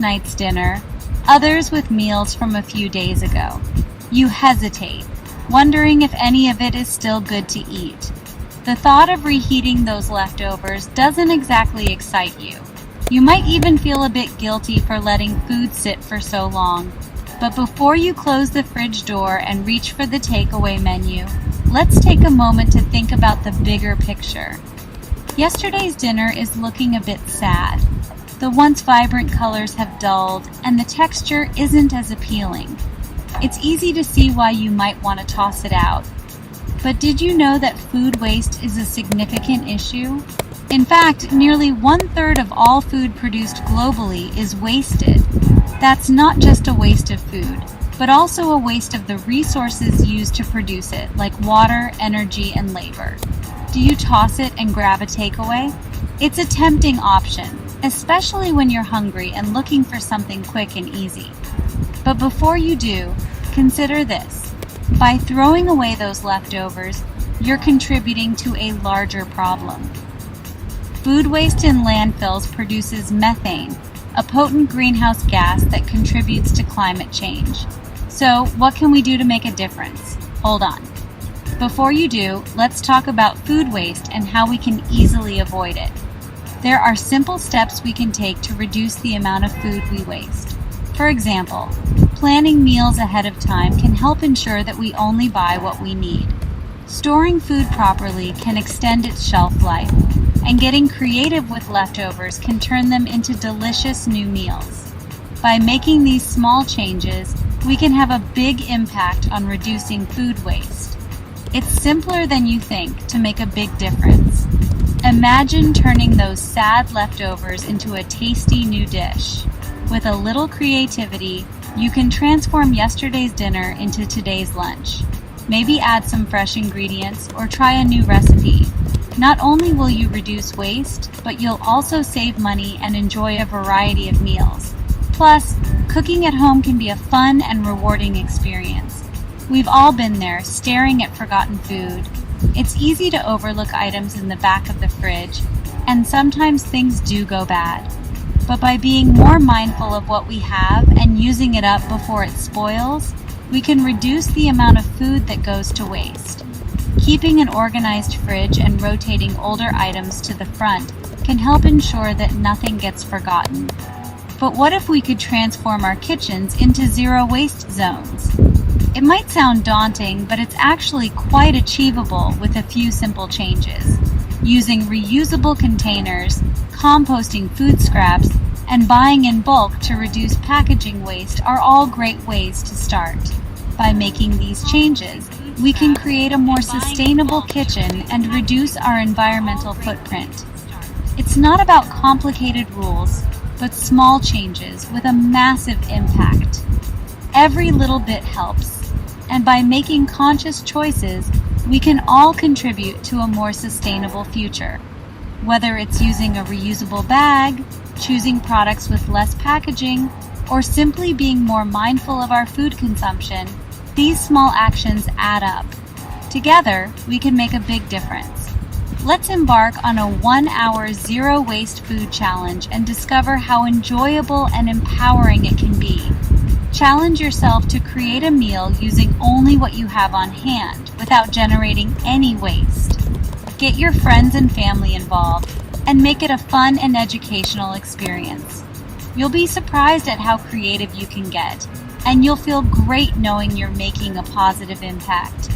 night's dinner, others with meals from a few days ago. You hesitate, wondering if any of it is still good to eat. The thought of reheating those leftovers doesn't exactly excite you. You might even feel a bit guilty for letting food sit for so long. But before you close the fridge door and reach for the takeaway menu, let's take a moment to think about the bigger picture. Yesterday's dinner is looking a bit sad. The once vibrant colors have dulled, and the texture isn't as appealing. It's easy to see why you might want to toss it out. But did you know that food waste is a significant issue? In fact, nearly 1/3 of all food produced globally is wasted. That's not just a waste of food, but also a waste of the resources used to produce it, like water, energy, and labor. Do you toss it and grab a takeaway? It's a tempting option, especially when you're hungry and looking for something quick and easy. But before you do, consider this. By throwing away those leftovers, you're contributing to a larger problem. Food waste in landfills produces methane, a potent greenhouse gas that contributes to climate change. So, what can we do to make a difference? Hold on. Before you do, let's talk about food waste and how we can easily avoid it. There are simple steps we can take to reduce the amount of food we waste. For example, planning meals ahead of time can help ensure that we only buy what we need. Storing food properly can extend its shelf life, and getting creative with leftovers can turn them into delicious new meals. By making these small changes, we can have a big impact on reducing food waste. It's simpler than you think to make a big difference. Imagine turning those sad leftovers into a tasty new dish. With a little creativity, you can transform yesterday's dinner into today's lunch. Maybe add some fresh ingredients or try a new recipe. Not only will you reduce waste, but you'll also save money and enjoy a variety of meals. Plus, cooking at home can be a fun and rewarding experience. We've all been there, staring at forgotten food. It's easy to overlook items in the back of the fridge, and sometimes things do go bad. But by being more mindful of what we have and using it up before it spoils, we can reduce the amount of food that goes to waste. Keeping an organized fridge and rotating older items to the front can help ensure that nothing gets forgotten. But what if we could transform our kitchens into zero-waste zones? It might sound daunting, but it's actually quite achievable with a few simple changes. Using reusable containers, composting food scraps, and buying in bulk to reduce packaging waste are all great ways to start. By making these changes, we can create a more sustainable kitchen and reduce our environmental footprint. It's not about complicated rules, but small changes with a massive impact. Every little bit helps, and by making conscious choices, we can all contribute to a more sustainable future. Whether it's using a reusable bag, choosing products with less packaging, or simply being more mindful of our food consumption, these small actions add up. Together, we can make a big difference. Let's embark on a 1-hour zero-waste food challenge and discover how enjoyable and empowering it can be. Challenge yourself to create a meal using only what you have on hand without generating any waste. Get your friends and family involved and make it a fun and educational experience. You'll be surprised at how creative you can get, and you'll feel great knowing you're making a positive impact.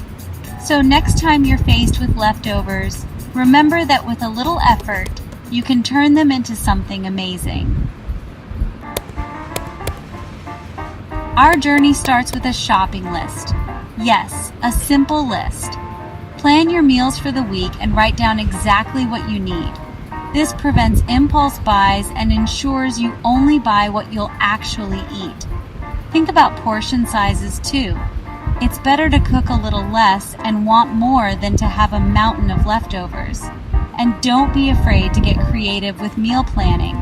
So next time you're faced with leftovers, remember that with a little effort, you can turn them into something amazing. Our journey starts with a shopping list. Yes, a simple list. Plan your meals for the week and write down exactly what you need. This prevents impulse buys and ensures you only buy what you'll actually eat. Think about portion sizes too. It's better to cook a little less and want more than to have a mountain of leftovers. And don't be afraid to get creative with meal planning.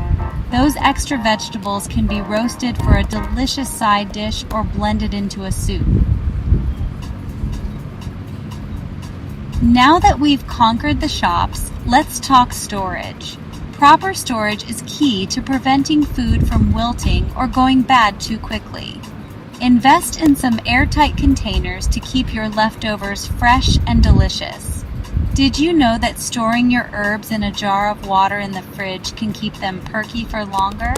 Those extra vegetables can be roasted for a delicious side dish or blended into a soup. Now that we've conquered the shops, let's talk storage. Proper storage is key to preventing food from wilting or going bad too quickly. Invest in some airtight containers to keep your leftovers fresh and delicious. Did you know that storing your herbs in a jar of water in the fridge can keep them perky for longer?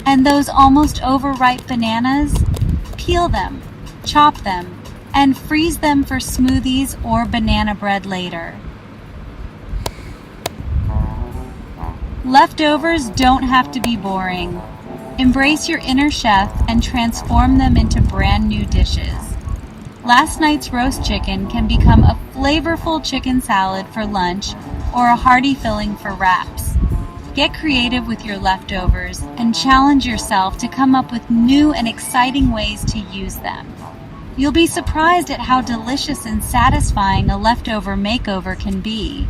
And those almost overripe bananas? Peel them, chop them, and freeze them for smoothies or banana bread later. Leftovers don't have to be boring. Embrace your inner chef and transform them into brand new dishes. Last night's roast chicken can become a flavorful chicken salad for lunch or a hearty filling for wraps. Get creative with your leftovers and challenge yourself to come up with new and exciting ways to use them. You'll be surprised at how delicious and satisfying a leftover makeover can be.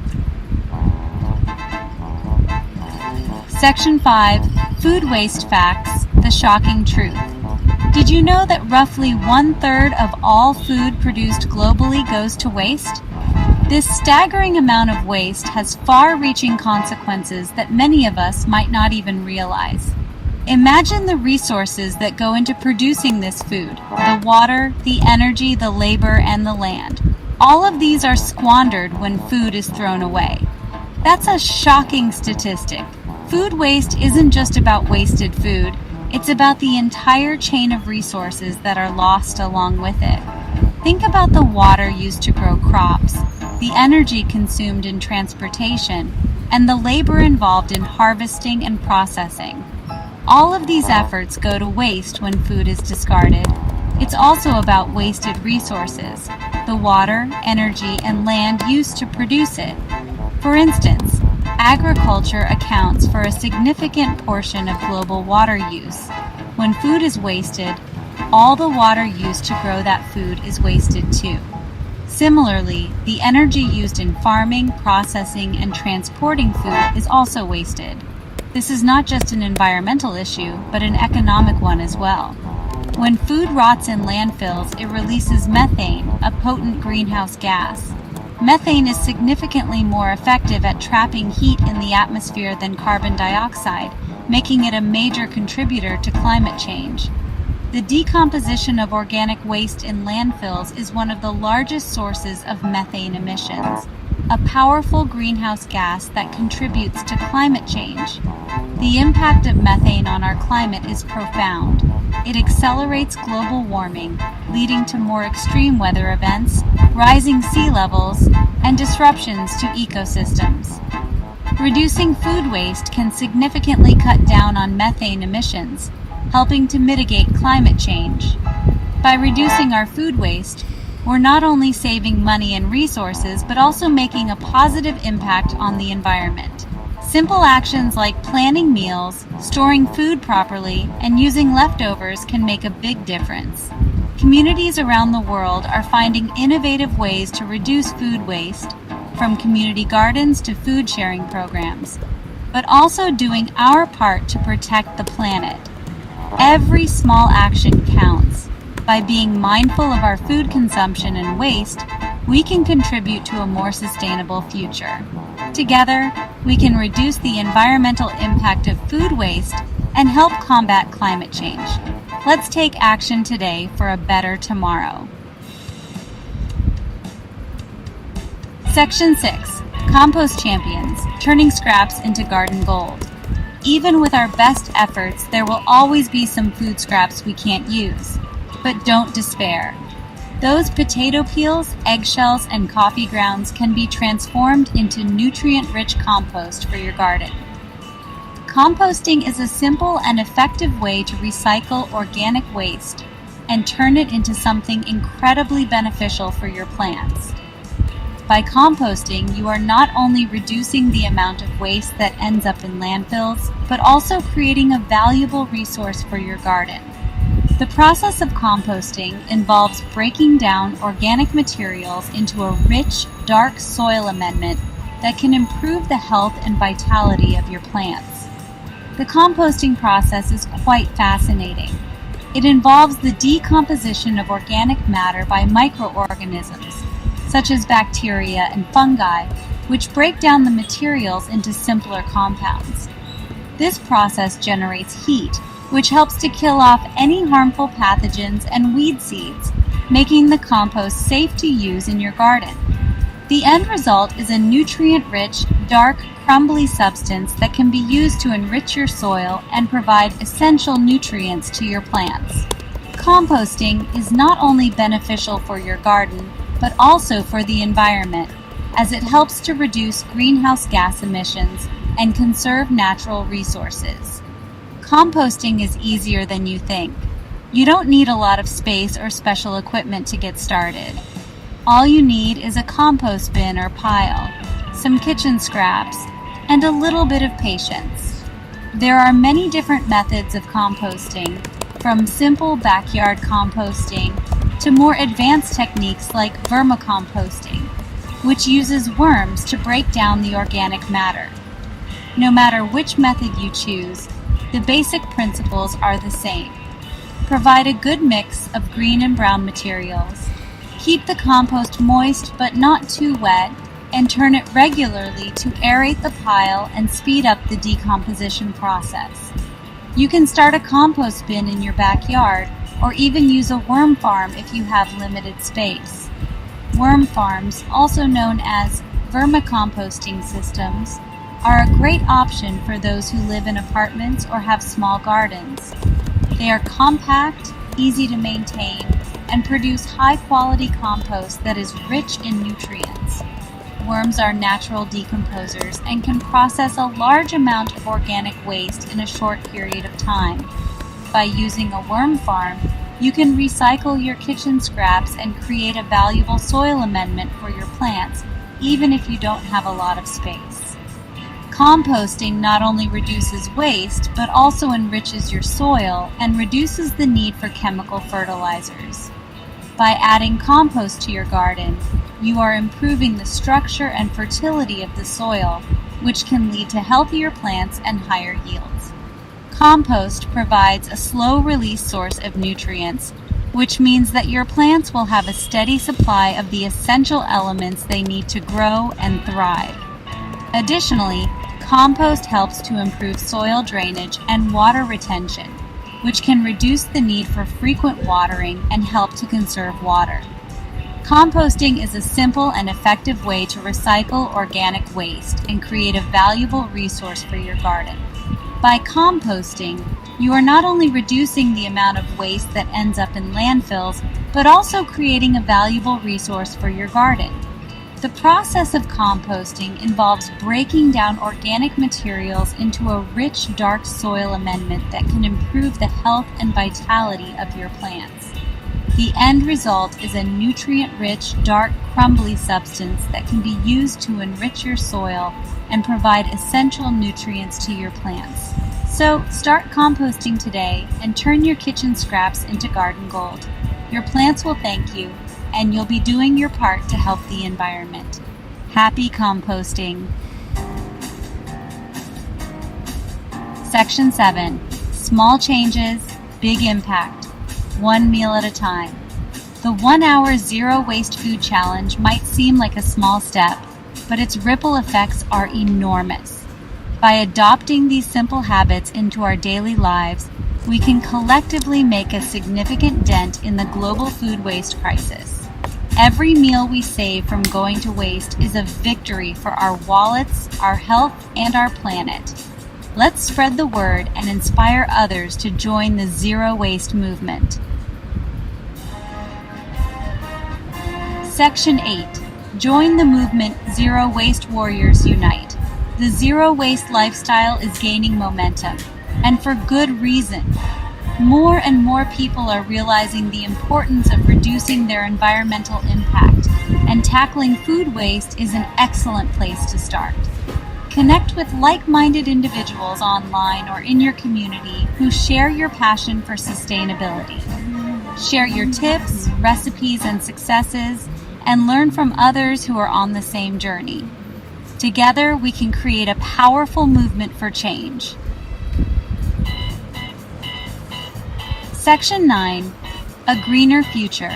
Section 5. Food Waste Facts, the Shocking Truth. Did you know that roughly 1/3 of all food produced globally goes to waste? This staggering amount of waste has far-reaching consequences that many of us might not even realize. Imagine the resources that go into producing this food: the water, the energy, the labor, and the land. All of these are squandered when food is thrown away. That's a shocking statistic. Food waste isn't just about wasted food, it's about the entire chain of resources that are lost along with it. Think about the water used to grow crops, the energy consumed in transportation, and the labor involved in harvesting and processing. All of these efforts go to waste when food is discarded. It's also about wasted resources, the water, energy, and land used to produce it. For instance, agriculture accounts for a significant portion of global water use. When food is wasted, all the water used to grow that food is wasted too. Similarly, the energy used in farming, processing, and transporting food is also wasted. This is not just an environmental issue, but an economic one as well. When food rots in landfills, it releases methane, a potent greenhouse gas. Methane is significantly more effective at trapping heat in the atmosphere than carbon dioxide, making it a major contributor to climate change. The decomposition of organic waste in landfills is one of the largest sources of methane emissions, a powerful greenhouse gas that contributes to climate change. The impact of methane on our climate is profound. It accelerates global warming, leading to more extreme weather events, rising sea levels, and disruptions to ecosystems. Reducing food waste can significantly cut down on methane emissions, helping to mitigate climate change. By reducing our food waste, we're not only saving money and resources, but also making a positive impact on the environment. Simple actions like planning meals, storing food properly, and using leftovers can make a big difference. Communities around the world are finding innovative ways to reduce food waste, from community gardens to food sharing programs, but also doing our part to protect the planet. Every small action counts. By being mindful of our food consumption and waste, we can contribute to a more sustainable future. Together, we can reduce the environmental impact of food waste and help combat climate change. Let's take action today for a better tomorrow. Section 6. Compost Champions, turning scraps into garden gold. Even with our best efforts, there will always be some food scraps we can't use. But don't despair. Those potato peels, eggshells, and coffee grounds can be transformed into nutrient-rich compost for your garden. Composting is a simple and effective way to recycle organic waste and turn it into something incredibly beneficial for your plants. By composting, you are not only reducing the amount of waste that ends up in landfills, but also creating a valuable resource for your garden. The process of composting involves breaking down organic materials into a rich, dark soil amendment that can improve the health and vitality of your plants. The composting process is quite fascinating. It involves the decomposition of organic matter by microorganisms, such as bacteria and fungi, which break down the materials into simpler compounds. This process generates heat, which helps to kill off any harmful pathogens and weed seeds, making the compost safe to use in your garden. The end result is a nutrient-rich, dark, crumbly substance that can be used to enrich your soil and provide essential nutrients to your plants. Composting is not only beneficial for your garden, but also for the environment, as it helps to reduce greenhouse gas emissions and conserve natural resources. Composting is easier than you think. You don't need a lot of space or special equipment to get started. All you need is a compost bin or pile, some kitchen scraps, and a little bit of patience. There are many different methods of composting, from simple backyard composting to more advanced techniques like vermicomposting, which uses worms to break down the organic matter. No matter which method you choose, the basic principles are the same. Provide a good mix of green and brown materials. Keep the compost moist but not too wet, and turn it regularly to aerate the pile and speed up the decomposition process. You can start a compost bin in your backyard, or even use a worm farm if you have limited space. Worm farms, also known as vermicomposting systems, are a great option for those who live in apartments or have small gardens. They are compact, easy to maintain, and produce high-quality compost that is rich in nutrients. Worms are natural decomposers and can process a large amount of organic waste in a short period of time. By using a worm farm, you can recycle your kitchen scraps and create a valuable soil amendment for your plants, even if you don't have a lot of space. Composting not only reduces waste, but also enriches your soil and reduces the need for chemical fertilizers. By adding compost to your garden, you are improving the structure and fertility of the soil, which can lead to healthier plants and higher yields. Compost provides a slow-release source of nutrients, which means that your plants will have a steady supply of the essential elements they need to grow and thrive. Additionally, compost helps to improve soil drainage and water retention, which can reduce the need for frequent watering and help to conserve water. Composting is a simple and effective way to recycle organic waste and create a valuable resource for your garden. By composting, you are not only reducing the amount of waste that ends up in landfills, but also creating a valuable resource for your garden. The process of composting involves breaking down organic materials into a rich, dark soil amendment that can improve the health and vitality of your plants. The end result is a nutrient-rich, dark, crumbly substance that can be used to enrich your soil and provide essential nutrients to your plants. So, start composting today and turn your kitchen scraps into garden gold. Your plants will thank you, and you'll be doing your part to help the environment. Happy composting. Section 7. Small changes, big impact. One meal at a time. The 1-hour zero waste food challenge might seem like a small step, but its ripple effects are enormous. By adopting these simple habits into our daily lives, we can collectively make a significant dent in the global food waste crisis. Every meal we save from going to waste is a victory for our wallets, our health, and our planet. Let's spread the word and inspire others to join the zero waste movement. Section 8. Join the movement. Zero Waste Warriors Unite. The zero waste lifestyle is gaining momentum, and for good reason. More and more people are realizing the importance of reducing their environmental impact, and tackling food waste is an excellent place to start. Connect with like-minded individuals online or in your community who share your passion for sustainability. Share your tips, recipes, and successes, and learn from others who are on the same journey. Together, we can create a powerful movement for change. Section 9. A greener future.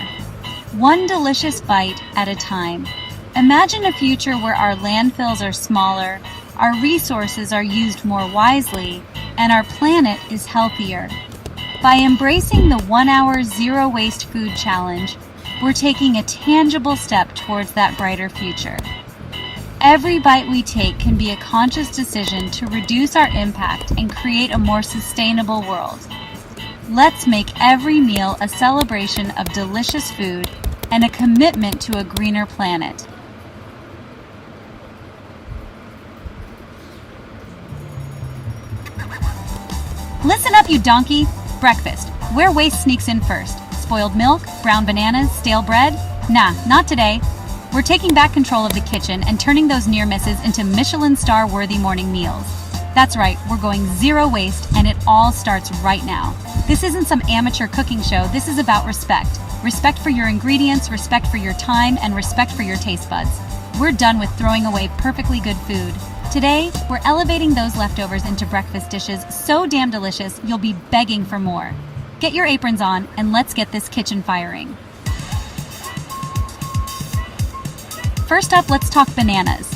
One delicious bite at a time. Imagine a future where our landfills are smaller, our resources are used more wisely, and our planet is healthier. By embracing the 1-hour zero waste food challenge, we're taking a tangible step towards that brighter future. Every bite we take can be a conscious decision to reduce our impact and create a more sustainable world. Let's make every meal a celebration of delicious food and a commitment to a greener planet. Listen up, you donkey! Breakfast. Where waste sneaks in first. Spoiled milk, brown bananas, stale bread? Nah, not today. We're taking back control of the kitchen and turning those near misses into Michelin star-worthy morning meals. That's right, we're going zero waste, and it all starts right now. This isn't some amateur cooking show, this is about respect. Respect for your ingredients, respect for your time, and respect for your taste buds. We're done with throwing away perfectly good food. Today, we're elevating those leftovers into breakfast dishes so damn delicious you'll be begging for more. Get your aprons on, and let's get this kitchen firing. First up, let's talk bananas.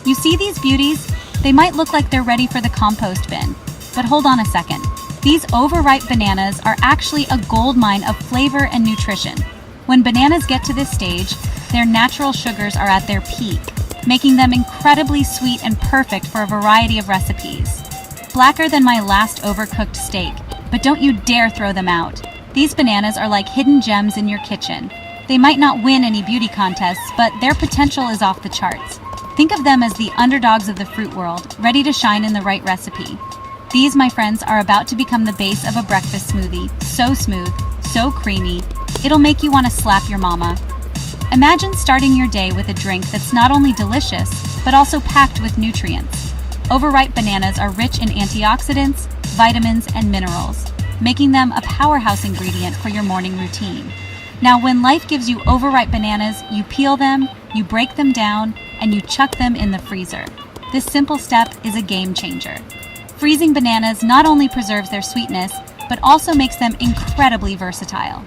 You see these beauties? They might look like they're ready for the compost bin. But hold on a second. These overripe bananas are actually a goldmine of flavor and nutrition. When bananas get to this stage, their natural sugars are at their peak, making them incredibly sweet and perfect for a variety of recipes. Blacker than my last overcooked steak, but don't you dare throw them out. These bananas are like hidden gems in your kitchen. They might not win any beauty contests, but their potential is off the charts. Think of them as the underdogs of the fruit world, ready to shine in the right recipe. These, my friends, are about to become the base of a breakfast smoothie, so smooth, so creamy, it'll make you want to slap your mama. Imagine starting your day with a drink that's not only delicious, but also packed with nutrients. Overripe bananas are rich in antioxidants, vitamins, and minerals, making them a powerhouse ingredient for your morning routine. Now, when life gives you overripe bananas, you peel them, you break them down, and you chuck them in the freezer. This simple step is a game changer. Freezing bananas not only preserves their sweetness, but also makes them incredibly versatile.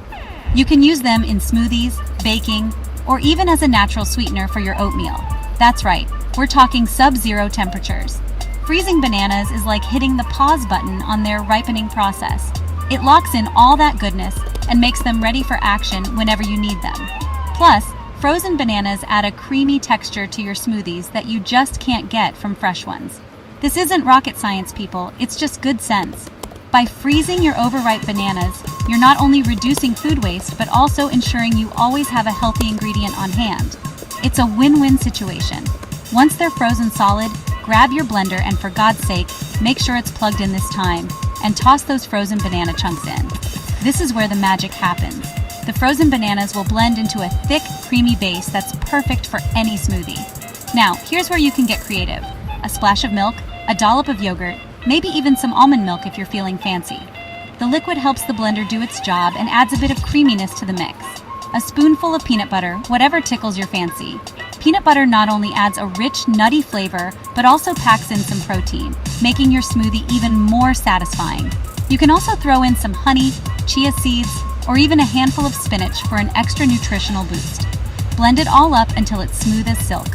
You can use them in smoothies, baking, or even as a natural sweetener for your oatmeal. That's right, we're talking sub-zero temperatures. Freezing bananas is like hitting the pause button on their ripening process. It locks in all that goodness and makes them ready for action whenever you need them. Plus, frozen bananas add a creamy texture to your smoothies that you just can't get from fresh ones. This isn't rocket science, people, it's just good sense. By freezing your overripe bananas, you're not only reducing food waste, but also ensuring you always have a healthy ingredient on hand. It's a win-win situation. Once they're frozen solid, grab your blender and for God's sake, make sure it's plugged in this time, and toss those frozen banana chunks in. This is where the magic happens. The frozen bananas will blend into a thick, creamy base that's perfect for any smoothie. Now, here's where you can get creative. A splash of milk, a dollop of yogurt, maybe even some almond milk if you're feeling fancy. The liquid helps the blender do its job and adds a bit of creaminess to the mix. A spoonful of peanut butter, whatever tickles your fancy. Peanut butter not only adds a rich, nutty flavor, but also packs in some protein, making your smoothie even more satisfying. You can also throw in some honey, chia seeds, or even a handful of spinach for an extra nutritional boost. Blend it all up until it's smooth as silk.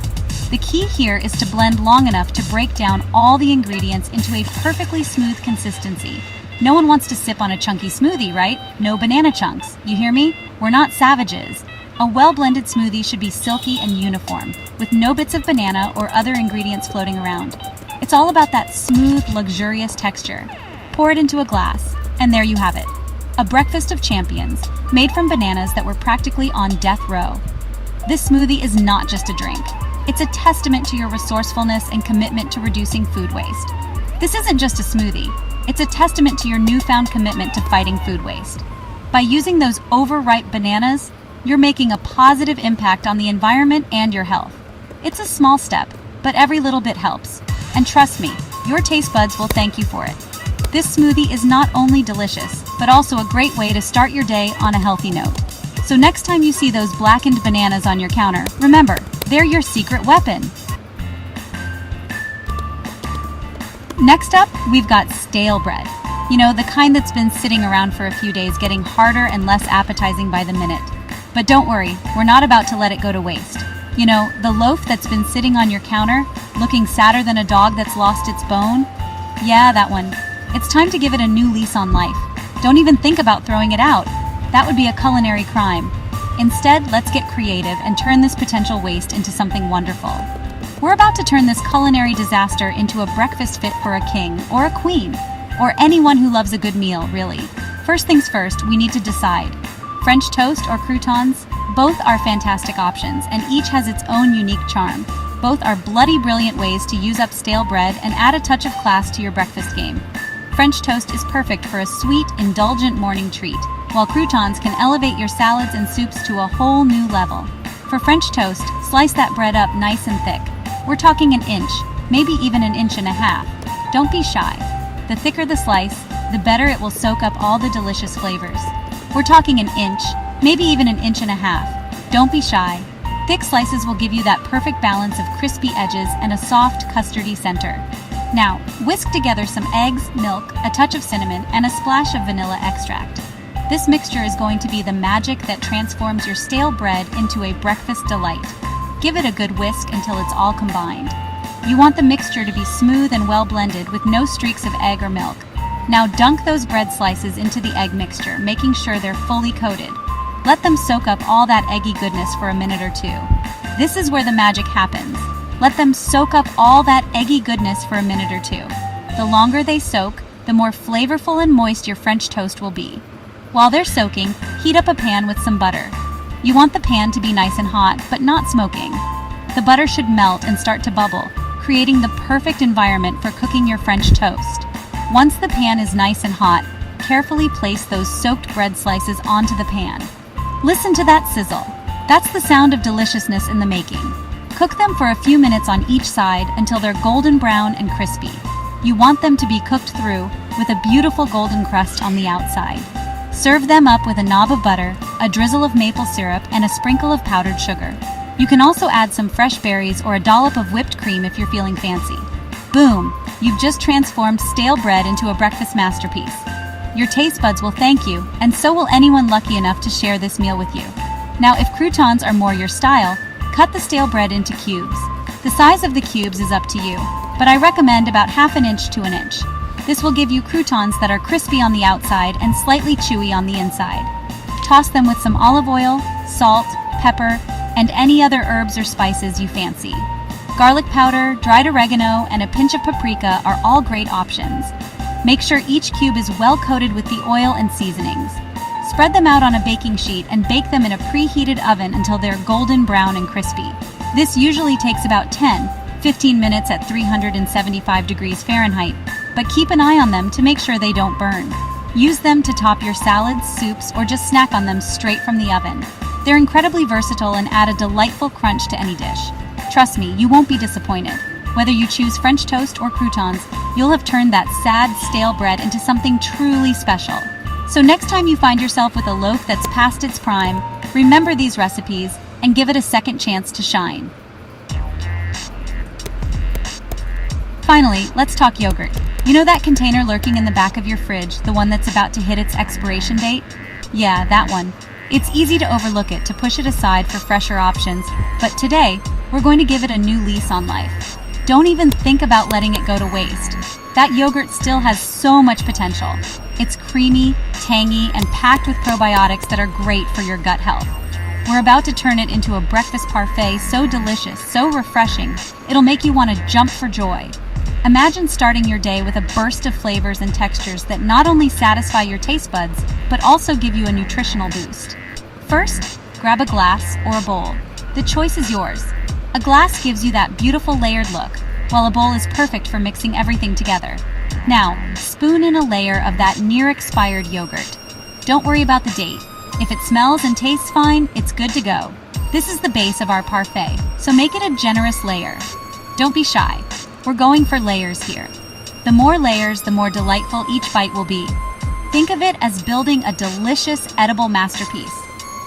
The key here is to blend long enough to break down all the ingredients into a perfectly smooth consistency. No one wants to sip on a chunky smoothie, right? No banana chunks. You hear me? We're not savages. A well-blended smoothie should be silky and uniform, with no bits of banana or other ingredients floating around. It's all about that smooth, luxurious texture. Pour it into a glass, and there you have it. A breakfast of champions, made from bananas that were practically on death row. This smoothie is not just a drink. It's a testament to your resourcefulness and commitment to reducing food waste. This isn't just a smoothie. It's a testament to your newfound commitment to fighting food waste. By using those overripe bananas, you're making a positive impact on the environment and your health. It's a small step, but every little bit helps. And trust me, your taste buds will thank you for it. This smoothie is not only delicious, but also a great way to start your day on a healthy note. So next time you see those blackened bananas on your counter, remember, they're your secret weapon. Next up, we've got stale bread. You know, the kind that's been sitting around for a few days, getting harder and less appetizing by the minute. But don't worry, we're not about to let it go to waste. You know, the loaf that's been sitting on your counter, looking sadder than a dog that's lost its bone? Yeah, that one. It's time to give it a new lease on life. Don't even think about throwing it out. That would be a culinary crime. Instead, let's get creative and turn this potential waste into something wonderful. We're about to turn this culinary disaster into a breakfast fit for a king or a queen, or anyone who loves a good meal, really. First things first, we need to decide. French toast or croutons? Both are fantastic options, and each has its own unique charm. Both are bloody brilliant ways to use up stale bread and add a touch of class to your breakfast game. French toast is perfect for a sweet, indulgent morning treat, while croutons can elevate your salads and soups to a whole new level. For French toast, slice that bread up nice and thick. We're talking an inch, maybe even an inch and a half. Don't be shy. The thicker the slice, the better it will soak up all the delicious flavors. We're talking an inch, maybe even an inch and a half. Don't be shy. Thick slices will give you that perfect balance of crispy edges and a soft, custardy center. Now, whisk together some eggs, milk, a touch of cinnamon, and a splash of vanilla extract. This mixture is going to be the magic that transforms your stale bread into a breakfast delight. Give it a good whisk until it's all combined. You want the mixture to be smooth and well blended with no streaks of egg or milk. Now dunk those bread slices into the egg mixture, making sure they're fully coated. Let them soak up all that eggy goodness for a minute or two. This is where the magic happens. Let them soak up all that eggy goodness for a minute or two. The longer they soak, the more flavorful and moist your French toast will be. While they're soaking, heat up a pan with some butter. You want the pan to be nice and hot, but not smoking. The butter should melt and start to bubble, creating the perfect environment for cooking your French toast. Once the pan is nice and hot, carefully place those soaked bread slices onto the pan. Listen to that sizzle. That's the sound of deliciousness in the making. Cook them for a few minutes on each side until they're golden brown and crispy. You want them to be cooked through with a beautiful golden crust on the outside. Serve them up with a knob of butter, a drizzle of maple syrup, and a sprinkle of powdered sugar. You can also add some fresh berries or a dollop of whipped cream if you're feeling fancy. Boom! You've just transformed stale bread into a breakfast masterpiece. Your taste buds will thank you, and so will anyone lucky enough to share this meal with you. Now, if croutons are more your style, cut the stale bread into cubes. The size of the cubes is up to you, but I recommend about half an inch to an inch. This will give you croutons that are crispy on the outside and slightly chewy on the inside. Toss them with some olive oil, salt, pepper, and any other herbs or spices you fancy. Garlic powder, dried oregano, and a pinch of paprika are all great options. Make sure each cube is well coated with the oil and seasonings. Spread them out on a baking sheet and bake them in a preheated oven until they're golden brown and crispy. This usually takes about 10-15 minutes at 375 degrees Fahrenheit, but keep an eye on them to make sure they don't burn. Use them to top your salads, soups, or just snack on them straight from the oven. They're incredibly versatile and add a delightful crunch to any dish. Trust me, you won't be disappointed. Whether you choose French toast or croutons, you'll have turned that sad, stale bread into something truly special. So next time you find yourself with a loaf that's past its prime, remember these recipes and give it a second chance to shine. Finally, let's talk yogurt. You know that container lurking in the back of your fridge, the one that's about to hit its expiration date? Yeah, that one. It's easy to overlook it, to push it aside for fresher options, but today, we're going to give it a new lease on life. Don't even think about letting it go to waste. That yogurt still has so much potential. It's creamy, tangy, and packed with probiotics that are great for your gut health. We're about to turn it into a breakfast parfait so delicious, so refreshing, it'll make you want to jump for joy. Imagine starting your day with a burst of flavors and textures that not only satisfy your taste buds, but also give you a nutritional boost. First, grab a glass or a bowl. The choice is yours. A glass gives you that beautiful layered look, while a bowl is perfect for mixing everything together. Now, spoon in a layer of that near-expired yogurt. Don't worry about the date. If it smells and tastes fine, it's good to go. This is the base of our parfait, so make it a generous layer. Don't be shy. We're going for layers here. The more layers, the more delightful each bite will be. Think of it as building a delicious, edible masterpiece.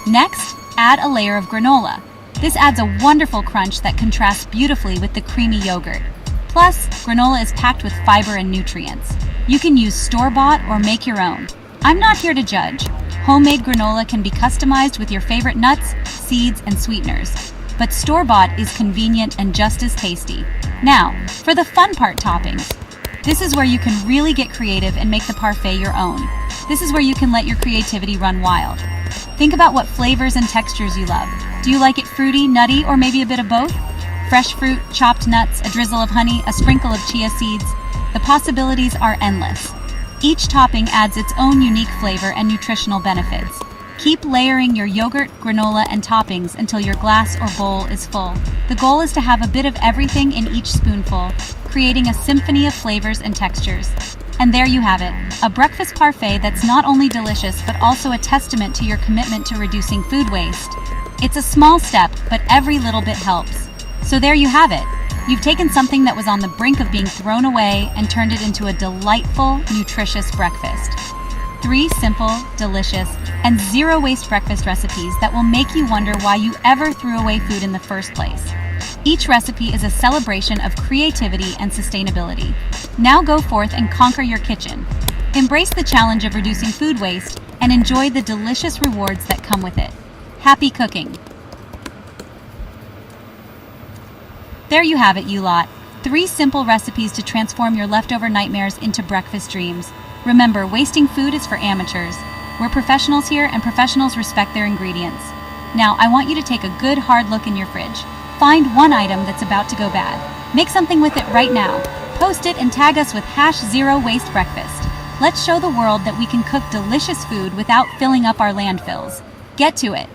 Next, add a layer of granola. This adds a wonderful crunch that contrasts beautifully with the creamy yogurt. Plus, granola is packed with fiber and nutrients. You can use store-bought or make your own. I'm not here to judge. Homemade granola can be customized with your favorite nuts, seeds, and sweeteners. but store-bought is convenient and just as tasty. Now, for the fun part, toppings. This is where you can really get creative and make the parfait your own. This is where you can let your creativity run wild. Think about what flavors and textures you love. Do you like it fruity, nutty, or maybe a bit of both? Fresh fruit, chopped nuts, a drizzle of honey, a sprinkle of chia seeds. The possibilities are endless. Each topping adds its own unique flavor and nutritional benefits. Keep layering your yogurt, granola, and toppings until your glass or bowl is full. The goal is to have a bit of everything in each spoonful, creating a symphony of flavors and textures. And there you have it, a breakfast parfait that's not only delicious but also a testament to your commitment to reducing food waste. It's a small step, but every little bit helps. So there you have it. You've taken something that was on the brink of being thrown away and turned it into a delightful, nutritious breakfast. 3 simple, delicious, and zero-waste breakfast recipes that will make you wonder why you ever threw away food in the first place. Each recipe is a celebration of creativity and sustainability. Now go forth and conquer your kitchen. Embrace the challenge of reducing food waste and enjoy the delicious rewards that come with it. Happy cooking! There you have it, you lot. 3 simple recipes to transform your leftover nightmares into breakfast dreams. Remember, wasting food is for amateurs. We're professionals here, and professionals respect their ingredients. Now, I want you to take a good hard look in your fridge. Find one item that's about to go bad. Make something with it right now. Post it and tag us with #ZeroWasteBreakfast. Let's show the world that we can cook delicious food without filling up our landfills. Get to it.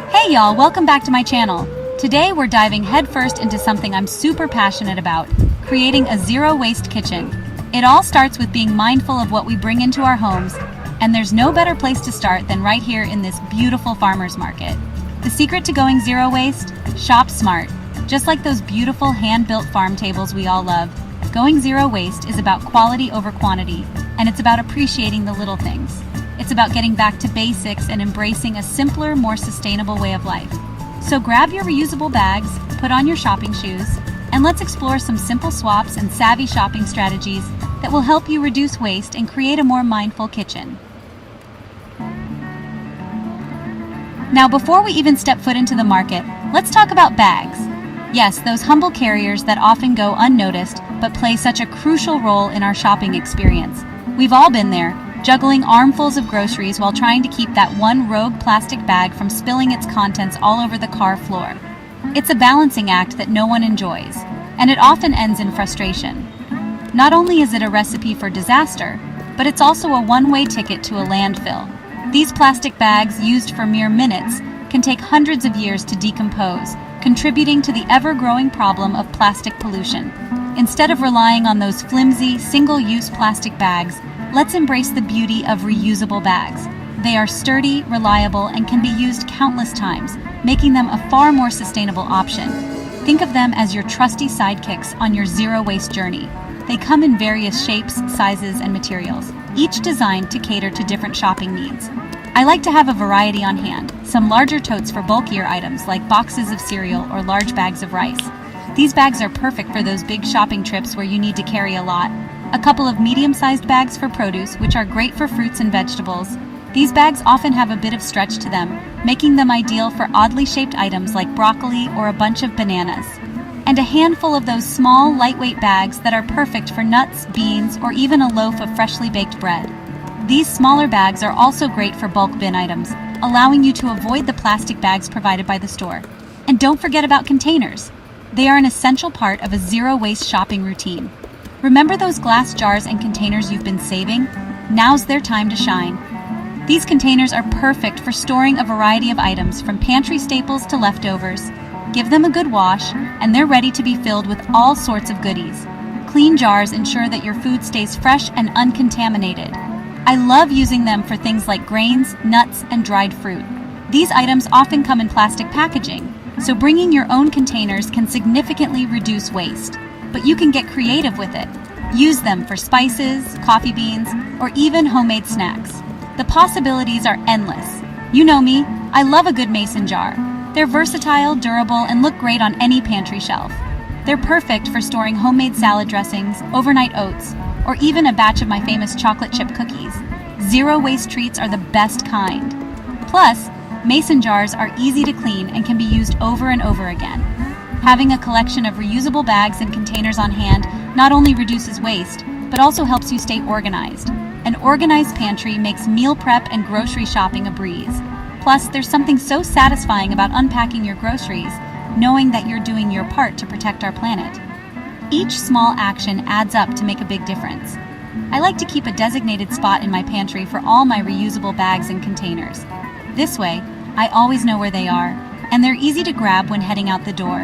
Hey y'all, welcome back to my channel. Today we're diving headfirst into something I'm super passionate about, creating a zero-waste kitchen. It all starts with being mindful of what we bring into our homes, and there's no better place to start than right here in this beautiful farmer's market. The secret to going zero waste? Shop smart. Just like those beautiful hand-built farm tables we all love, going zero waste is about quality over quantity, and it's about appreciating the little things. It's about getting back to basics and embracing a simpler, more sustainable way of life. So grab your reusable bags, put on your shopping shoes, and let's explore some simple swaps and savvy shopping strategies that will help you reduce waste and create a more mindful kitchen. Now, before we even step foot into the market, let's talk about bags. Yes, those humble carriers that often go unnoticed but play such a crucial role in our shopping experience. We've all been there, juggling armfuls of groceries while trying to keep that one rogue plastic bag from spilling its contents all over the car floor. It's a balancing act that no one enjoys, and it often ends in frustration. Not only is it a recipe for disaster, but it's also a one-way ticket to a landfill. These plastic bags, used for mere minutes, can take hundreds of years to decompose, contributing to the ever-growing problem of plastic pollution. Instead of relying on those flimsy, single-use plastic bags, let's embrace the beauty of reusable bags. They are sturdy, reliable, and can be used countless times, making them a far more sustainable option. Think of them as your trusty sidekicks on your zero-waste journey. They come in various shapes, sizes, and materials, each designed to cater to different shopping needs. I like to have a variety on hand, some larger totes for bulkier items like boxes of cereal or large bags of rice. These bags are perfect for those big shopping trips where you need to carry a lot. A couple of medium-sized bags for produce, which are great for fruits and vegetables. These bags often have a bit of stretch to them, making them ideal for oddly shaped items like broccoli or a bunch of bananas. And a handful of those small, lightweight bags that are perfect for nuts, beans, or even a loaf of freshly baked bread. These smaller bags are also great for bulk bin items, allowing you to avoid the plastic bags provided by the store. And don't forget about containers. They are an essential part of a zero-waste shopping routine. Remember those glass jars and containers you've been saving? Now's their time to shine. These containers are perfect for storing a variety of items from pantry staples to leftovers. Give them a good wash, and they're ready to be filled with all sorts of goodies. Clean jars ensure that your food stays fresh and uncontaminated. I love using them for things like grains, nuts, and dried fruit. These items often come in plastic packaging, so bringing your own containers can significantly reduce waste. But you can get creative with it. Use them for spices, coffee beans, or even homemade snacks. The possibilities are endless. You know me, I love a good mason jar. They're versatile, durable, and look great on any pantry shelf. They're perfect for storing homemade salad dressings, overnight oats, or even a batch of my famous chocolate chip cookies. Zero-waste treats are the best kind. Plus, mason jars are easy to clean and can be used over and over again. Having a collection of reusable bags and containers on hand not only reduces waste, but also helps you stay organized. An organized pantry makes meal prep and grocery shopping a breeze. Plus, there's something so satisfying about unpacking your groceries, knowing that you're doing your part to protect our planet. Each small action adds up to make a big difference. I like to keep a designated spot in my pantry for all my reusable bags and containers. This way, I always know where they are, and they're easy to grab when heading out the door.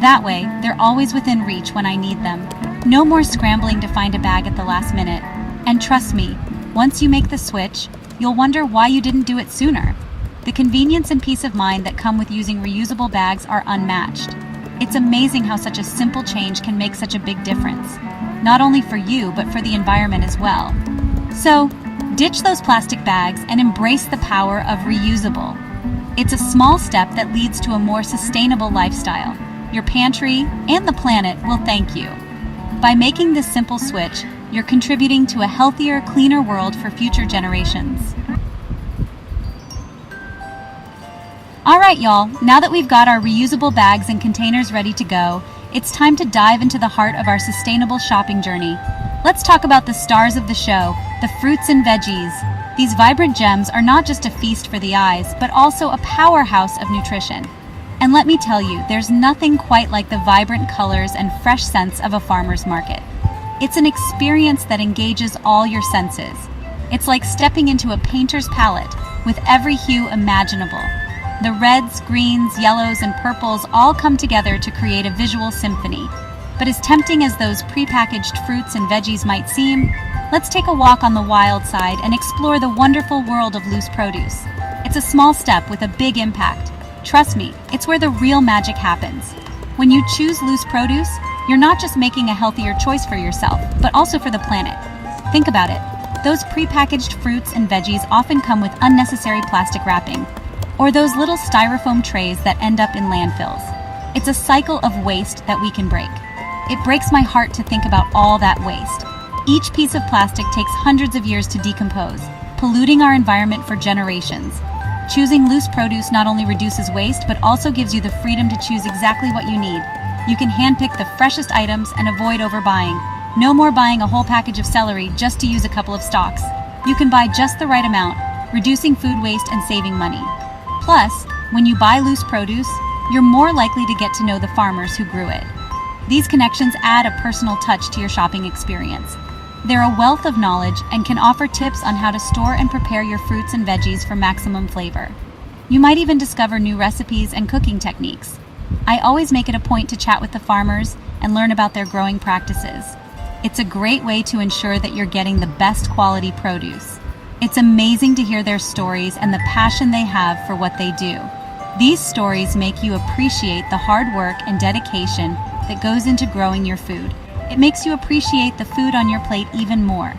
That way, they're always within reach when I need them. No more scrambling to find a bag at the last minute. And trust me, once you make the switch, you'll wonder why you didn't do it sooner. The convenience and peace of mind that come with using reusable bags are unmatched. It's amazing how such a simple change can make such a big difference, not only for you, but for the environment as well. So, ditch those plastic bags and embrace the power of reusable. It's a small step that leads to a more sustainable lifestyle. Your pantry and the planet will thank you. By making this simple switch, you're contributing to a healthier, cleaner world for future generations. Alright y'all, now that we've got our reusable bags and containers ready to go, it's time to dive into the heart of our sustainable shopping journey. Let's talk about the stars of the show, the fruits and veggies. These vibrant gems are not just a feast for the eyes, but also a powerhouse of nutrition. And let me tell you, there's nothing quite like the vibrant colors and fresh scents of a farmer's market. It's an experience that engages all your senses. It's like stepping into a painter's palette with every hue imaginable. The reds, greens, yellows, and purples all come together to create a visual symphony. But as tempting as those prepackaged fruits and veggies might seem, let's take a walk on the wild side and explore the wonderful world of loose produce. It's a small step with a big impact. Trust me, it's where the real magic happens. When you choose loose produce, you're not just making a healthier choice for yourself, but also for the planet. Think about it. Those prepackaged fruits and veggies often come with unnecessary plastic wrapping, or those little styrofoam trays that end up in landfills. It's a cycle of waste that we can break. It breaks my heart to think about all that waste. Each piece of plastic takes hundreds of years to decompose, polluting our environment for generations. Choosing loose produce not only reduces waste, but also gives you the freedom to choose exactly what you need. You can handpick the freshest items and avoid overbuying. No more buying a whole package of celery just to use a couple of stalks. You can buy just the right amount, reducing food waste and saving money. Plus, when you buy loose produce, you're more likely to get to know the farmers who grew it. These connections add a personal touch to your shopping experience. They're a wealth of knowledge and can offer tips on how to store and prepare your fruits and veggies for maximum flavor. You might even discover new recipes and cooking techniques. I always make it a point to chat with the farmers and learn about their growing practices. It's a great way to ensure that you're getting the best quality produce. It's amazing to hear their stories and the passion they have for what they do. These stories make you appreciate the hard work and dedication that goes into growing your food. It makes you appreciate the food on your plate even more.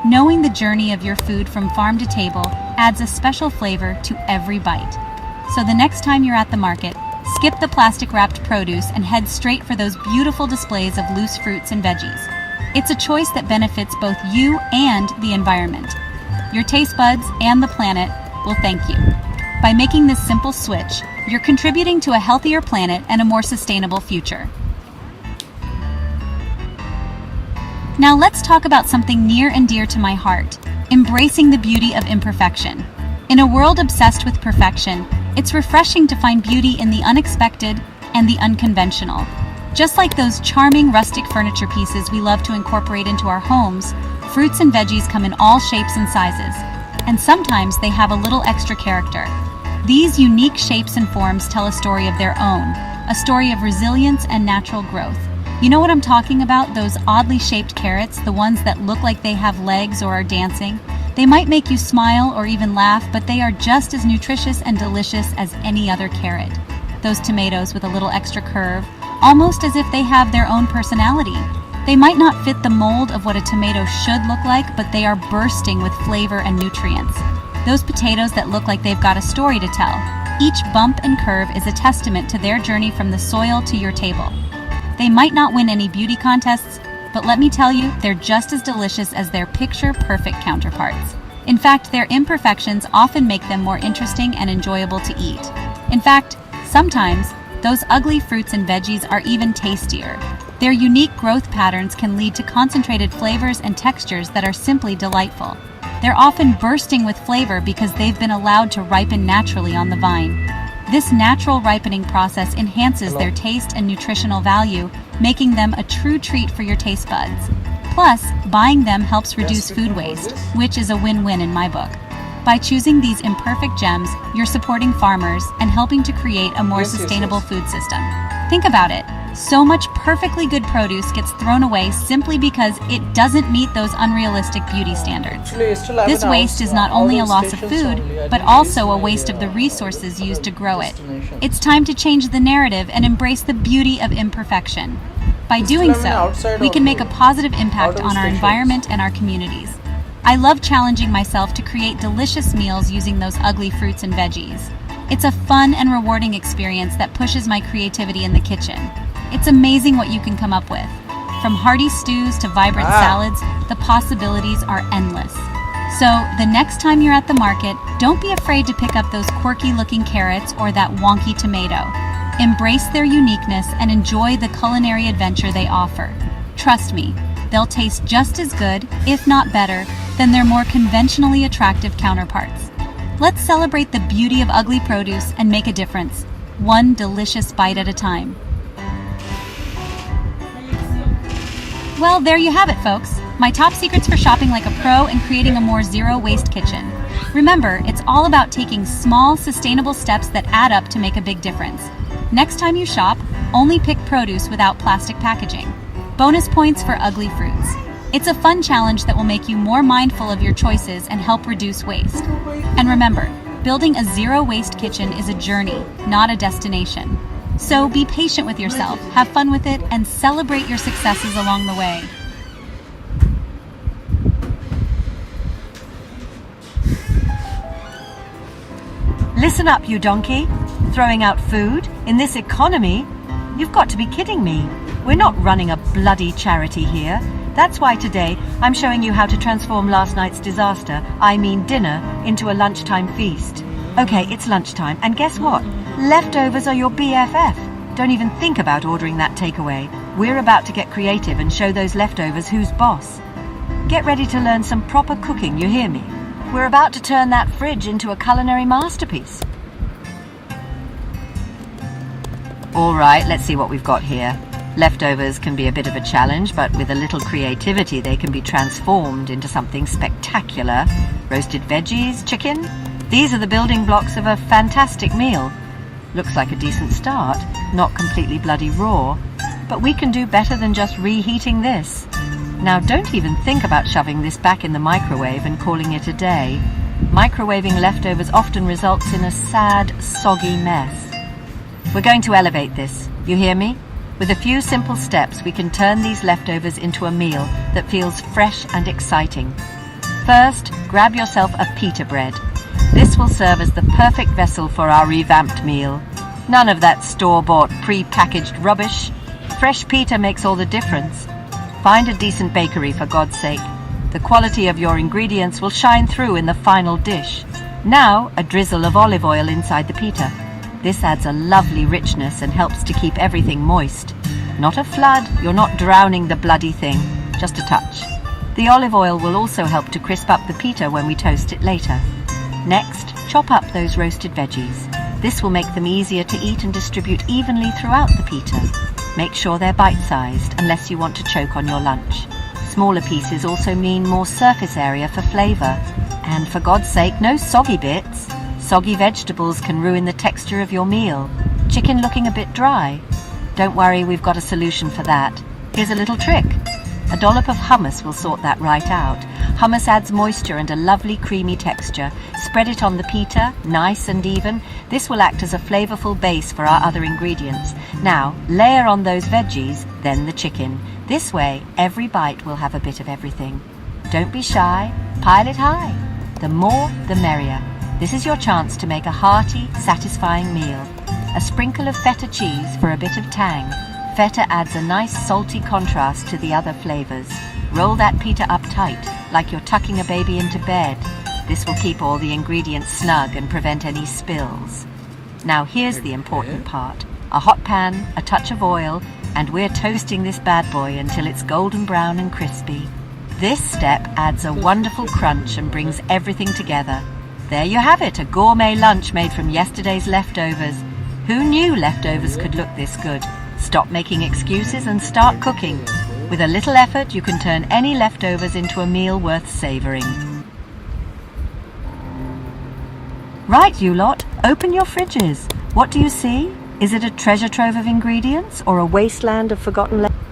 Knowing the journey of your food from farm to table adds a special flavor to every bite. So the next time you're at the market, skip the plastic-wrapped produce and head straight for those beautiful displays of loose fruits and veggies. It's a choice that benefits both you and the environment. Your taste buds and the planet will thank you. By making this simple switch, you're contributing to a healthier planet and a more sustainable future. Now let's talk about something near and dear to my heart, embracing the beauty of imperfection. In a world obsessed with perfection, it's refreshing to find beauty in the unexpected and the unconventional. Just like those charming rustic furniture pieces we love to incorporate into our homes, fruits and veggies come in all shapes and sizes, and sometimes they have a little extra character. These unique shapes and forms tell a story of their own, a story of resilience and natural growth. You know what I'm talking about? Those oddly shaped carrots, the ones that look like they have legs or are dancing. They might make you smile or even laugh, but they are just as nutritious and delicious as any other carrot. Those tomatoes with a little extra curve, almost as if they have their own personality. They might not fit the mold of what a tomato should look like, but they are bursting with flavor and nutrients. Those potatoes that look like they've got a story to tell. Each bump and curve is a testament to their journey from the soil to your table. They might not win any beauty contests, but let me tell you, they're just as delicious as their picture-perfect counterparts. In fact, their imperfections often make them more interesting and enjoyable to eat. In fact, sometimes, those ugly fruits and veggies are even tastier. Their unique growth patterns can lead to concentrated flavors and textures that are simply delightful. They're often bursting with flavor because they've been allowed to ripen naturally on the vine. This natural ripening process enhances their taste and nutritional value, making them a true treat for your taste buds. Plus, buying them helps reduce food waste, which is a win-win in my book. By choosing these imperfect gems, you're supporting farmers and helping to create a more sustainable food system. Think about it. So much perfectly good produce gets thrown away simply because it doesn't meet those unrealistic beauty standards. This waste is not only a loss of food, but also a waste of the resources used to grow it. It's time to change the narrative and embrace the beauty of imperfection. By doing so, we can make a positive impact on our environment and our communities. I love challenging myself to create delicious meals using those ugly fruits and veggies. It's a fun and rewarding experience that pushes my creativity in the kitchen. It's amazing what you can come up with. From hearty stews to vibrant salads, the possibilities are endless. So, the next time you're at the market, don't be afraid to pick up those quirky-looking carrots or that wonky tomato. Embrace their uniqueness and enjoy the culinary adventure they offer. Trust me, they'll taste just as good, if not better, than their more conventionally attractive counterparts. Let's celebrate the beauty of ugly produce and make a difference, one delicious bite at a time. Well, there you have it, folks. My top secrets for shopping like a pro and creating a more zero-waste kitchen. Remember, it's all about taking small, sustainable steps that add up to make a big difference. Next time you shop, only pick produce without plastic packaging. Bonus points for ugly fruits. It's a fun challenge that will make you more mindful of your choices and help reduce waste. And remember, building a zero-waste kitchen is a journey, not a destination. So be patient with yourself, have fun with it, and celebrate your successes along the way. Listen up, you donkey. Throwing out food? In this economy? You've got to be kidding me. We're not running a bloody charity here. That's why today I'm showing you how to transform last night's disaster, I mean dinner, into a lunchtime feast. Okay, it's lunchtime, and guess what? Leftovers are your BFF. Don't even think about ordering that takeaway. We're about to get creative and show those leftovers who's boss. Get ready to learn some proper cooking, you hear me? We're about to turn that fridge into a culinary masterpiece. All right, let's see what we've got here. Leftovers can be a bit of a challenge, but with a little creativity they can be transformed into something spectacular. Roasted veggies, chicken. These are the building blocks of a fantastic meal. Looks like a decent start, not completely bloody raw. But we can do better than just reheating this. Now don't even think about shoving this back in the microwave and calling it a day. Microwaving leftovers often results in a sad, soggy mess. We're going to elevate this, you hear me? With a few simple steps, we can turn these leftovers into a meal that feels fresh and exciting. First, grab yourself a pita bread. This will serve as the perfect vessel for our revamped meal. None of that store-bought, pre-packaged rubbish. Fresh pita makes all the difference. Find a decent bakery, for God's sake. The quality of your ingredients will shine through in the final dish. Now, a drizzle of olive oil inside the pita. This adds a lovely richness and helps to keep everything moist. Not a flood, you're not drowning the bloody thing, just a touch. The olive oil will also help to crisp up the pita when we toast it later. Next, chop up those roasted veggies. This will make them easier to eat and distribute evenly throughout the pita. Make sure they're bite-sized unless you want to choke on your lunch. Smaller pieces also mean more surface area for flavor. And for God's sake, no soggy bits. Soggy vegetables can ruin the texture of your meal. Chicken looking a bit dry? Don't worry, we've got a solution for that. Here's a little trick. A dollop of hummus will sort that right out. Hummus adds moisture and a lovely creamy texture. Spread it on the pita, nice and even. This will act as a flavorful base for our other ingredients. Now, layer on those veggies, then the chicken. This way, every bite will have a bit of everything. Don't be shy, pile it high. The more, the merrier. This is your chance to make a hearty, satisfying meal. A sprinkle of feta cheese for a bit of tang. Feta adds a nice salty contrast to the other flavors. Roll that pita up tight, like you're tucking a baby into bed. This will keep all the ingredients snug and prevent any spills. Now here's the important part. A hot pan, a touch of oil, and we're toasting this bad boy until it's golden brown and crispy. This step adds a wonderful crunch and brings everything together. There you have it, a gourmet lunch made from yesterday's leftovers. Who knew leftovers could look this good? Stop making excuses and start cooking. With a little effort, you can turn any leftovers into a meal worth savouring. Right, you lot, open your fridges. What do you see? Is it a treasure trove of ingredients or a wasteland of forgotten leftovers?